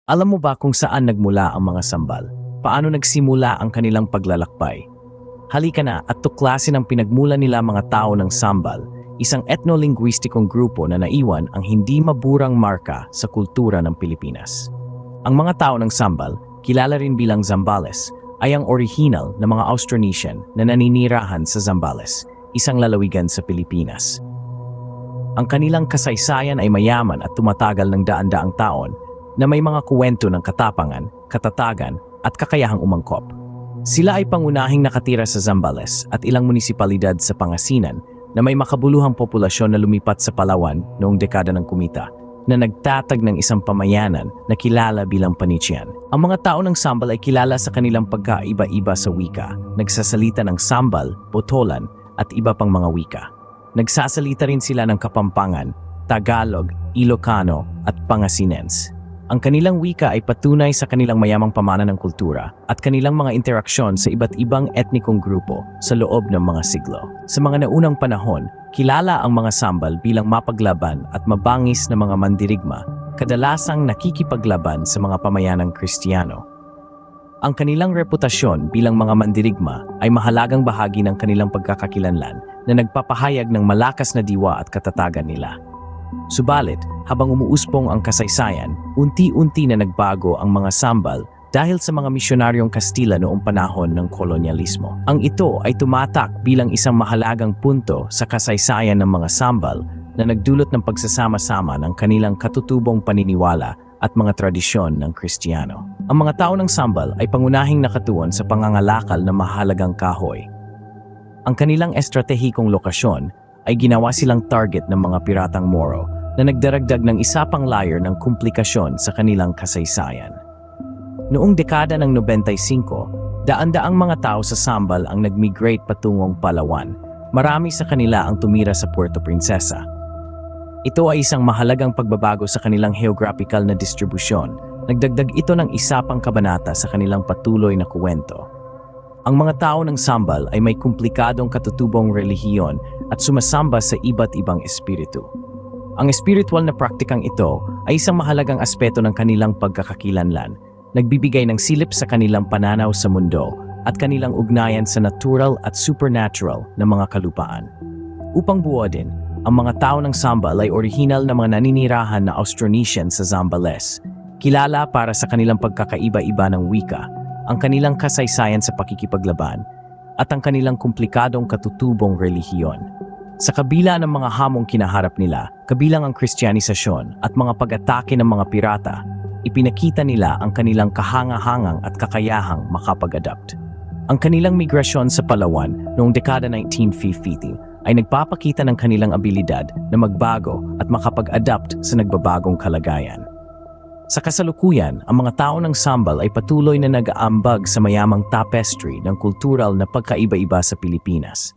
Alam mo ba kung saan nagmula ang mga sambal? Paano nagsimula ang kanilang paglalakbay? Halika na at tuklasin ang pinagmula nila mga tao ng sambal, isang etnolinguistikong grupo na naiwan ang hindi maburang marka sa kultura ng Pilipinas. Ang mga tao ng sambal, kilala rin bilang Zambales, ay ang orihinal na mga Austronesian na naninirahan sa Zambales, isang lalawigan sa Pilipinas. Ang kanilang kasaysayan ay mayaman at tumatagal ng daan-daang taon na may mga kuwento ng katapangan, katatagan at kakayahang umangkop. Sila ay pangunahing nakatira sa Zambales at ilang munisipalidad sa Pangasinan na may makabuluhang populasyon na lumipat sa Palawan noong dekada ng Kumita na nagtatag ng isang pamayanan na kilala bilang Panitian. Ang mga tao ng Sambal ay kilala sa kanilang pagkaiba-iba sa wika, nagsasalita ng Sambal, Botolan at iba pang mga wika. Nagsasalita rin sila ng Kapampangan, Tagalog, Ilocano at Pangasinense. Ang kanilang wika ay patunay sa kanilang mayamang pamana ng kultura at kanilang mga interaksyon sa iba't ibang etnikong grupo sa loob ng mga siglo. Sa mga naunang panahon, kilala ang mga Sambal bilang mapaglaban at mabangis na mga mandirigma, kadalasang nakikipaglaban sa mga pamayanang Kristiyano. Ang kanilang reputasyon bilang mga mandirigma ay mahalagang bahagi ng kanilang pagkakakilanlan na nagpapahayag ng malakas na diwa at katatagan nila. Subalit, habang umuuspong ang kasaysayan, unti-unti na nagbago ang mga Sambal dahil sa mga misyonaryong Kastila noong panahon ng kolonyalismo. Ang ito ay tumatak bilang isang mahalagang punto sa kasaysayan ng mga Sambal na nagdulot ng pagsasama-sama ng kanilang katutubong paniniwala at mga tradisyon ng Kristiyano. Ang mga tao ng Sambal ay pangunahing nakatuon sa pangangalakal na mahalagang kahoy. Ang kanilang estratehikong lokasyon ay ginawa silang target ng mga piratang Moro na nagdaragdag ng isa pang layer ng komplikasyon sa kanilang kasaysayan. Noong dekada ng 95, daan-daang mga tao sa Sambal ang nag-migrate patungong Palawan. Marami sa kanila ang tumira sa Puerto Princesa. Ito ay isang mahalagang pagbabago sa kanilang geographical na distribusyon. Nagdagdag ito ng isa pang kabanata sa kanilang patuloy na kuwento. Ang mga tao ng Sambal ay may komplikadong katutubong relihiyon at sumasamba sa iba't ibang espiritu. Ang espiritual na praktikang ito ay isang mahalagang aspeto ng kanilang pagkakakilanlan, nagbibigay ng silip sa kanilang pananaw sa mundo at kanilang ugnayan sa natural at supernatural na mga kalupaan. Upang buodin, ang mga tao ng Sambal ay orihinal na mga naninirahan na Austronesian sa Zambales, kilala para sa kanilang pagkakaiba-iba ng wika, ang kanilang kasaysayan sa pakikipaglaban, at ang kanilang komplikadong katutubong relihiyon. Sa kabila ng mga hamong kinaharap nila, kabilang ang Kristyanisasyon at mga pag-atake ng mga pirata, ipinakita nila ang kanilang kahanga-hangang at kakayahang makapag-adapt. Ang kanilang migrasyon sa Palawan noong dekada 1950 ay nagpapakita ng kanilang abilidad na magbago at makapag-adapt sa nagbabagong kalagayan. Sa kasalukuyan, ang mga tao ng Sambal ay patuloy na nag-aambag sa mayamang tapestry ng kultural na pagkaiba-iba sa Pilipinas.